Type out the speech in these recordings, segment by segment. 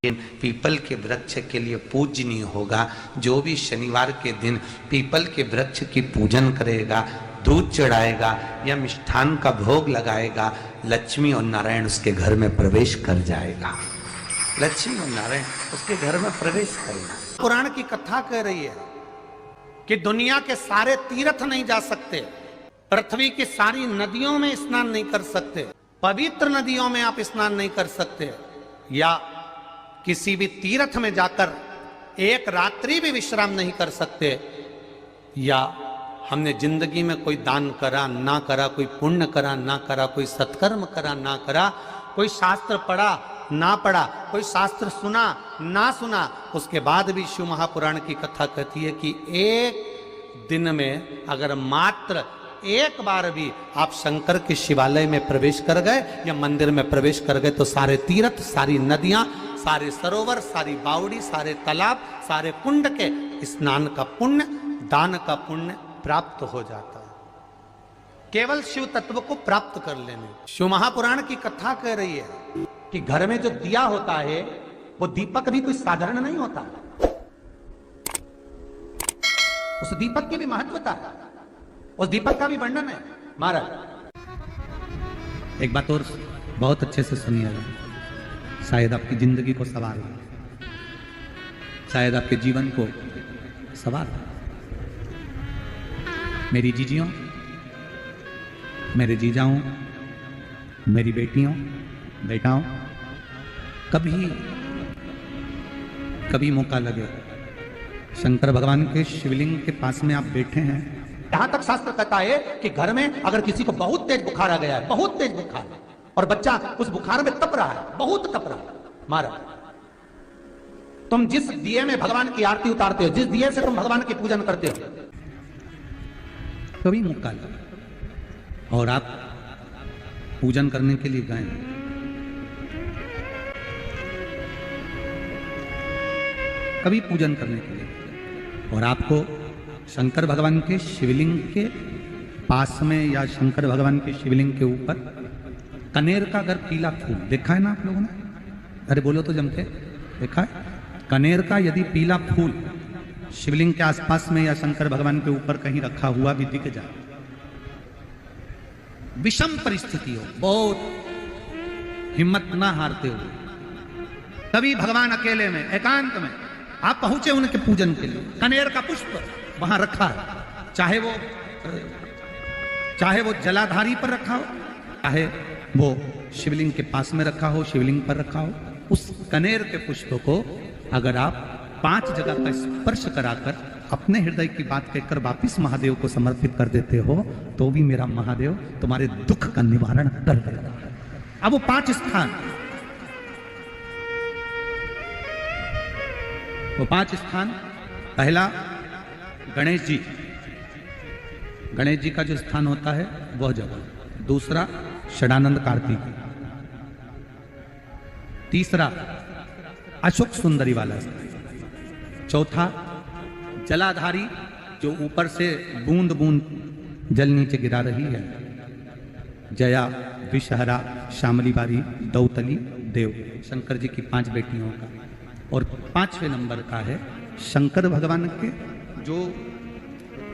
People के वृक्ष के लिए पूजनीय होगा। जो भी शनिवार के दिन पीपल के वृक्ष की पूजन करेगा, दूध चढ़ाएगा या मिष्ठान का भोग लगाएगा, लक्ष्मी और नारायण उसके घर में प्रवेश कर जाएगा। लक्ष्मी और नारायण उसके घर में प्रवेश करेगा। पुराण की कथा कह रही है कि दुनिया के सारे तीर्थ नहीं जा सकते, पृथ्वी की सारी नदियों में स्नान नहीं कर सकते, पवित्र नदियों में आप स्नान नहीं कर सकते, या किसी भी तीर्थ में जाकर एक रात्रि भी विश्राम नहीं कर सकते, या हमने जिंदगी में कोई दान करा ना करा, कोई पुण्य करा ना करा, कोई सत्कर्म करा ना करा, कोई शास्त्र पढ़ा ना पढ़ा, कोई शास्त्र सुना ना सुना, उसके बाद भी शिव महापुराण की कथा कहती है कि एक दिन में अगर मात्र एक बार भी आप शंकर के शिवालय में प्रवेश कर गए या मंदिर में प्रवेश कर गए तो सारे तीर्थ, सारी नदियां, सारे सरोवर, सारी बावड़ी, सारे तालाब, सारे कुंड के स्नान का पुण्य, दान का पुण्य प्राप्त हो जाता है, केवल शिव तत्व को प्राप्त कर लेने। शिव महापुराण की कथा कह रही है कि घर में जो दिया होता है वो दीपक भी कोई साधारण नहीं होता, उस दीपक की भी महत्वता है, उस दीपक का भी वर्णन है। महाराज एक बात और बहुत अच्छे से सुनिएगा, शायद आपकी जिंदगी को सवार हो, शायद आपके जीवन को सवार हो। मेरी जीजियों, मेरे जीजाओं, मेरी बेटियों, बेटाओं, कभी मौका लगे शंकर भगवान के शिवलिंग के पास में आप बैठे हैं, यहां तक शास्त्र कहता है कि घर में अगर किसी को बहुत तेज बुखार आ गया है, बहुत तेज बुखार, और बच्चा उस बुखार में तप रहा है, बहुत तप रहा है, महाराज तुम जिस दिए में भगवान की आरती उतारते हो, जिस दिए से तुम भगवान की पूजन करते हो, कभी मौका लगा और आप पूजन करने के लिए गए, कभी पूजन करने के लिए, और आपको शंकर भगवान के शिवलिंग के पास में या शंकर भगवान के शिवलिंग के ऊपर कनेर का अगर पीला फूल देखा है ना आप लोगों ने, अरे बोलो तो जमते, देखा है? कनेर का यदि पीला फूल शिवलिंग के आसपास में या शंकर भगवान के ऊपर कहीं रखा हुआ भी दिख जाए, विषम परिस्थिति हो, बहुत हिम्मत ना हारते हो, तभी भगवान अकेले में एकांत में आप पहुंचे उनके पूजन के लिए, कनेर का पुष्प वहां रखा है, चाहे वो जलाधारी पर रखा हो, चाहे वो शिवलिंग के पास में रखा हो, शिवलिंग पर रखा हो, उस कनेर के पुष्प को अगर आप 5 जगह का स्पर्श कराकर अपने हृदय की बात कहकर वापिस महादेव को समर्पित कर देते हो तो भी मेरा महादेव तुम्हारे दुख का निवारण कर देगा। अब वो 5 स्थान, वो 5 स्थान, पहला गणेश जी, गणेश जी का जो स्थान होता है वह जगह, दूसरा षडानंद कार्तिक, तीसरा अशोक सुंदरी वाला स्थान, चौथा जलाधारी जो ऊपर से बूंद बूंद जल नीचे गिरा रही है, जया, विषहरा, शामली बारी, दौतली, देव, शंकर जी की 5 बेटियों का, और 5वें नंबर का है शंकर भगवान के, जो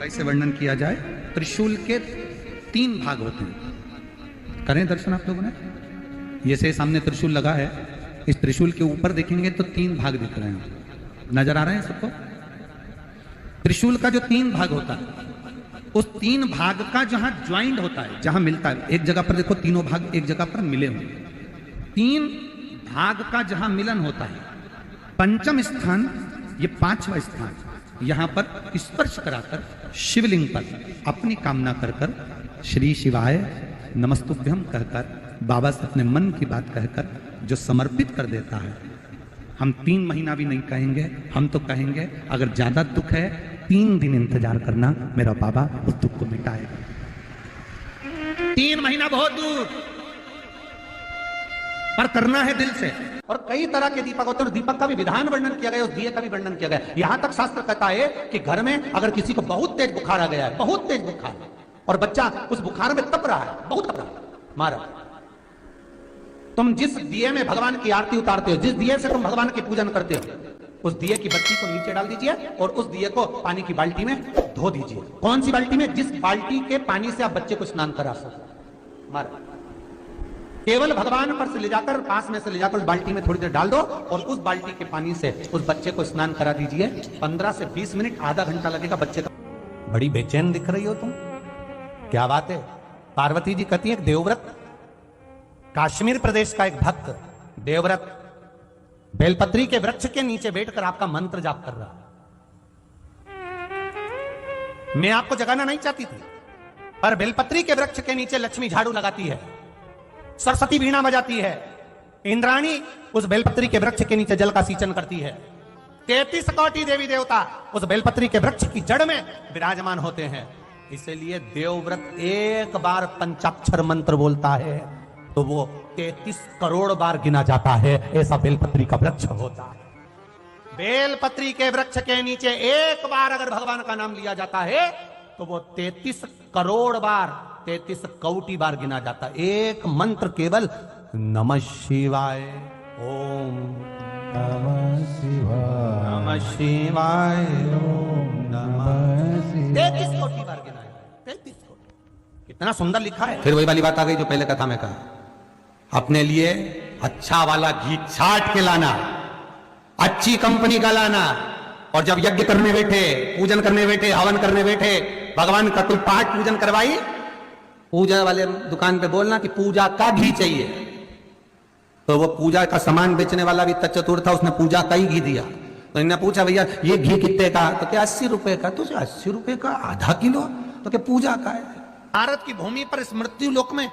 कैसे वर्णन किया जाए, त्रिशूल के 3 भाग होते हैं। करें दर्शन आप लोगों ने, ये से सामने त्रिशूल लगा है, इस त्रिशूल के ऊपर देखेंगे तो 3 भाग दिख रहे हैं, नजर आ रहे हैं सबको? त्रिशूल का जो 3 भाग होता है, उस 3 भाग का जहां ज्वाइंट होता है, जहां मिलता है, एक जगह पर देखो तीनों भाग एक जगह पर मिले हुए, 3 भाग का जहां मिलन होता है, 5वां स्थान, ये 5वां स्थान, यहां पर स्पर्श कराकर शिवलिंग पर अपनी कामना कर कर श्री शिवाय नमस्तुभ्यम कहकर बाबा से अपने मन की बात कहकर जो समर्पित कर देता है, हम 3 महीना भी नहीं कहेंगे, हम तो कहेंगे अगर ज्यादा दुख है 3 दिन इंतजार करना, मेरा बाबा उस दुख को मिटाएगा। 3 महीना बहुत दूर, पर करना है दिल से। और कई तरह के दीपक होते हैं, दीपक का भी विधान वर्णन किया गया, उस दिए का भी वर्णन किया गया। यहां तक शास्त्र कहता है कि घर में अगर किसी को बहुत तेज बुखार आ गया है, बहुत तेज बुखार, और बच्चा उस बुखार में तप रहा है, बहुत तप रहा है, महाराज तुम जिस दिए में भगवान की आरती उतारते हो, जिस दिए से तुम भगवान की पूजन करते हो, उस दिए की बत्ती को नीचे डाल दीजिए और उस दिए को पानी की बाल्टी में धो दीजिए। कौन सी बाल्टी में? जिस बाल्टी के पानी से आप बच्चे को स्नान करा सको। मारा केवल भगवान पर से ले जाकर, पास में से ले जाकर उस बाल्टी में थोड़ी देर डाल दो और उस बाल्टी के पानी से उस बच्चे को स्नान करा दीजिए। 15 से 20 मिनट, आधा घंटा लगेगा बच्चे का। बड़ी बेचैन दिख रही हो तुम, क्या बात है? पार्वती जी कहती है देवव्रत, कश्मीर प्रदेश का एक भक्त देवव्रत बेलपत्री के वृक्ष के नीचे बैठकर आपका मंत्र जाप कर रहा। मैं आपको जगाना नहीं चाहती थी, पर बेलपत्री के वृक्ष के नीचे लक्ष्मी झाड़ू लगाती है, सरस्वती वीणा बजाती है, इंद्राणी उस बेलपत्री के वृक्ष के नीचे जल का सींचन करती है, 33 कोटि देवी देवता उस बेलपत्री के वृक्ष की जड़ में विराजमान होते हैं। इसलिए देवव्रत एक बार पंचाक्षर मंत्र बोलता है तो वो 33 करोड़ बार गिना जाता है, ऐसा बेलपत्री का वृक्ष होता है। बेलपत्री के वृक्ष के नीचे एक बार अगर भगवान का नाम लिया जाता है तो वो 33 करोड़ बार, 33 कोटि बार गिना जाता है। एक मंत्र केवल नमः शिवाय, ओम नमः शिवाय, नमः शिवाय, ओम नमः शिवाय। 33 कोटि बार गिनाया, 33 कोटि। कितना सुंदर लिखा है। फिर वही वाली बात आ गई जो पहले कथा में कहा, अपने लिए अच्छा वाला घी छाट के लाना, अच्छी कंपनी का लाना, और जब यज्ञ करने बैठे, पूजन करने बैठे, हवन करने बैठे, भगवान का कोई पाठ पूजन करवाई, पूजा वाले दुकान पे बोलना कि पूजा का घी चाहिए। तो वो पूजा का सामान बेचने वाला भी चतुर था, उसने पूजा का ही घी दिया। तो इन्होंने पूछा भैया ये घी कितने का? तो क्या 80 रुपए का? तो 80 रुपए का आधा किलो? तो क्या पूजा का है? भारत की भूमि पर इस मृत्यु लोक में,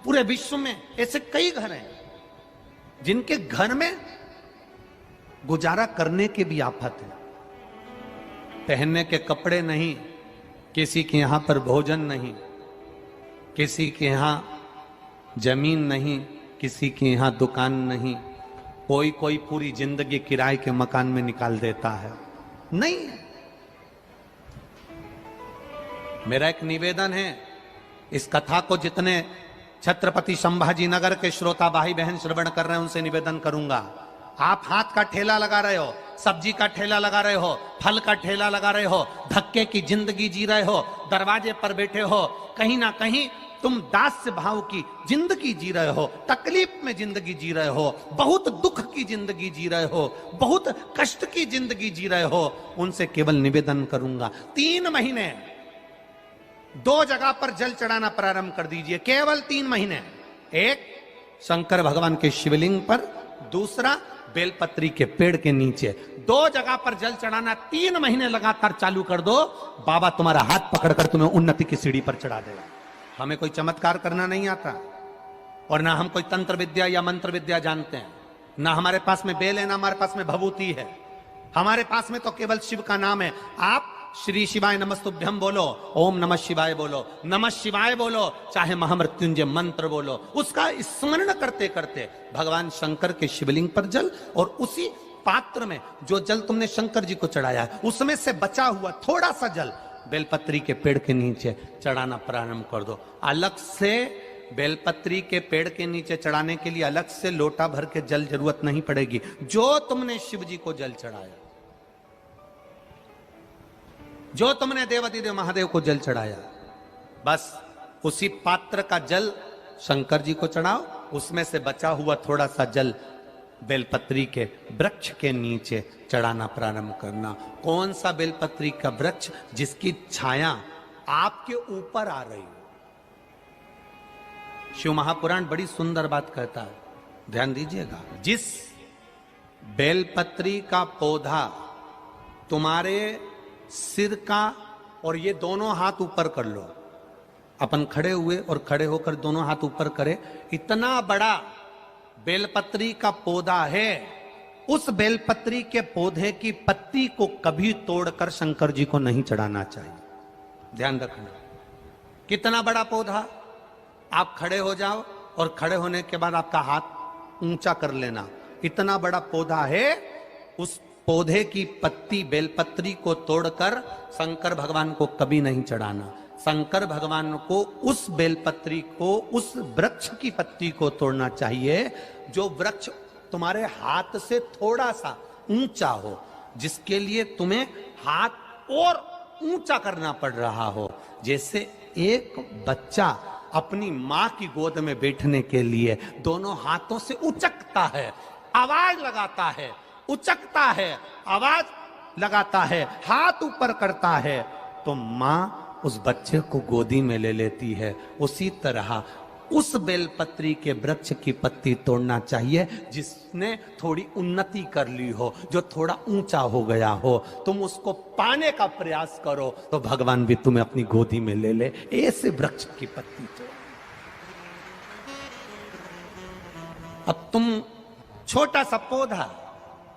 पूरे विश्व में ऐसे कई घर हैं जिनके घर में गुजारा करने के भी आफत है। पहनने के कपड़े नहीं, किसी के यहां पर भोजन नहीं, किसी के यहां जमीन नहीं, किसी के यहां दुकान नहीं, कोई पूरी जिंदगी किराए के मकान में निकाल देता है। नहीं, मेरा एक निवेदन है, इस कथा को जितने छत्रपति संभाजी नगर के श्रोता भाई बहन श्रवण कर रहे हैं उनसे निवेदन करूंगा, आप हाथ का ठेला लगा रहे हो, सब्जी का ठेला लगा रहे हो, फल का ठेला लगा रहे हो, धक्के की जिंदगी जी रहे हो, दरवाजे पर बैठे हो, कहीं ना कहीं तुम दास्य भाव की जिंदगी जी रहे हो, तकलीफ में जिंदगी जी रहे हो, बहुत दुख की जिंदगी जी रहे हो, बहुत कष्ट की जिंदगी जी रहे हो, उनसे केवल निवेदन करूंगा 3 महीने 2 जगह पर जल चढ़ाना प्रारंभ कर दीजिए, केवल 3 महीने। एक शंकर भगवान के शिवलिंग पर, दूसरा बेलपत्री के पेड़ के नीचे। 2 जगह पर जल चढ़ाना 3 महीने लगातार चालू कर दो, बाबा तुम्हारा हाथ पकड़कर तुम्हें उन्नति की सीढ़ी पर चढ़ा देगा। हमें कोई चमत्कार करना नहीं आता, और ना हम कोई तंत्र विद्या या मंत्र विद्या जानते हैं, ना हमारे पास में बेल है, ना हमारे पास में भभूति है, हमारे पास में तो केवल शिव का नाम है। आप श्री शिवाय नमस्तुभ्यम बोलो, ओम नमः शिवाय बोलो, नमः शिवाय बोलो, चाहे महामृत्युंजय मंत्र बोलो, उसका स्मरण करते करते भगवान शंकर के शिवलिंग पर जल, और उसी पात्र में जो जल तुमने शंकर जी को चढ़ाया है उसमें से बचा हुआ थोड़ा सा जल बेलपत्री के पेड़ के नीचे चढ़ाना प्रारंभ कर दो। अलग से बेलपत्री के पेड़ के नीचे चढ़ाने के लिए अलग से लोटा भर के जल जरूरत नहीं पड़ेगी। जो तुमने शिव जी को जल चढ़ाया, जो तुमने देवाधिदेव महादेव को जल चढ़ाया, बस उसी पात्र का जल शंकर जी को चढ़ाओ, उसमें से बचा हुआ थोड़ा सा जल बेलपत्री के वृक्ष के नीचे चढ़ाना प्रारंभ करना। कौन सा बेलपत्री का वृक्ष? जिसकी छाया आपके ऊपर आ रही हो। शिव महापुराण बड़ी सुंदर बात कहता है, ध्यान दीजिएगा। जिस बेलपत्री का पौधा तुम्हारे सिर का, और ये दोनों हाथ ऊपर कर लो, अपन खड़े हुए और खड़े होकर दोनों हाथ ऊपर करे, इतना बड़ा बेलपत्री का पौधा है, उस बेलपत्री के पौधे की पत्ती को कभी तोड़कर शंकर जी को नहीं चढ़ाना चाहिए। ध्यान रखना, कितना बड़ा पौधा। आप खड़े हो जाओ और खड़े होने के बाद आपका हाथ ऊंचा कर लेना, इतना बड़ा पौधा है, उस पौधे की पत्ती बेलपत्री को तोड़कर शंकर भगवान को कभी नहीं चढ़ाना। शंकर भगवान को उस बेलपत्री को, उस वृक्ष की पत्ती को तोड़ना चाहिए जो वृक्ष तुम्हारे हाथ से थोड़ा सा ऊंचा हो, जिसके लिए तुम्हें हाथ और ऊंचा करना पड़ रहा हो। जैसे एक बच्चा अपनी मां की गोद में बैठने के लिए दोनों हाथों से उचकता है, आवाज लगाता है, उचकता है, आवाज लगाता है, हाथ ऊपर करता है, तो मां उस बच्चे को गोदी में ले लेती है। उसी तरह उस बेलपत्री के वृक्ष की पत्ती तोड़ना चाहिए जिसने थोड़ी उन्नति कर ली हो, जो थोड़ा ऊंचा हो गया हो। तुम उसको पाने का प्रयास करो तो भगवान भी तुम्हें अपनी गोदी में ले ले। ऐसे वृक्ष की पत्ती तोड़। अब तुम छोटा सा पौधा,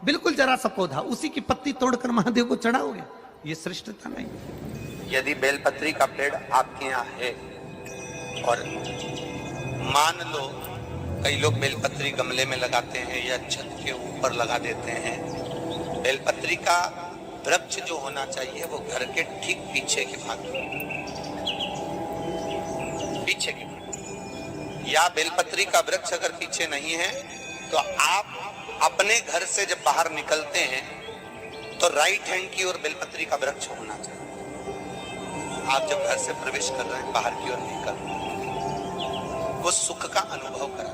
बिल्कुल जरा सा पौधा, उसी की पत्ती तोड़कर महादेव को चढ़ाओगे, ये श्रेष्ठता नहीं। यदि बेलपत्री का पेड़ आपके यहाँ है और मान लो कई लोग बेलपत्री गमले में लगाते हैं या छत के ऊपर लगा देते हैं, बेलपत्री का वृक्ष जो होना चाहिए वो घर के ठीक पीछे के भाग में, पीछे के भाग। या बेलपत्री का वृक्ष अगर पीछे नहीं है तो आप अपने घर से जब बाहर निकलते हैं तो राइट हैंड की ओर बेलपत्री का वृक्ष होना चाहिए। आप जब घर से प्रवेश कर रहे हैं, बाहर की ओर निकल रहे हैं, वो सुख का अनुभव करा।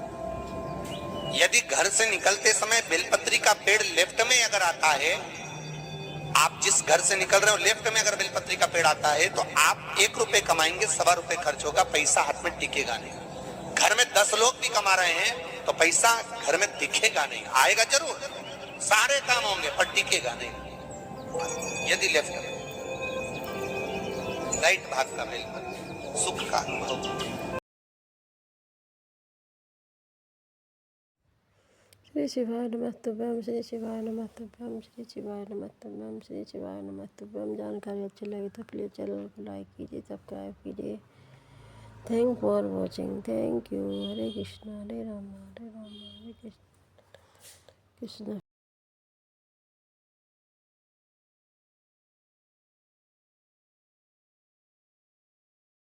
यदि घर से निकलते समय बेलपत्री का पेड़ लेफ्ट में अगर आता है, आप जिस घर से निकल रहे हो लेफ्ट में अगर बेलपत्री का पेड़ आता है तो आप 1 रुपए कमाएंगे, 1.25 रुपए खर्च होगा, पैसा हाथ में टिकेगा नहीं। घर में 10 लोग भी कमा रहे हैं तो पैसा घर में दिखेगा नहीं, आएगा जरूर, सारे काम होंगे पर टिकेगा नहीं। यदि लेफ्ट में, राइट भाग का बेलपत्र सुख का अनुभव। श्री शिवाय नमस्तुभ्यम, श्री शिवाय नमस्तुभ्यम, श्री शिवाय नमस्तुभ्यम, श्री शिवाय नमस्तुभ्यम। जानकारी अच्छी लगी तो प्लीज़ चैनल को लाइक कीजिए, सब्सक्राइब कीजिए। Thank for watching, thank you. Hare Krishna Hare Ram Hare Ram Hare Krishna Krishna.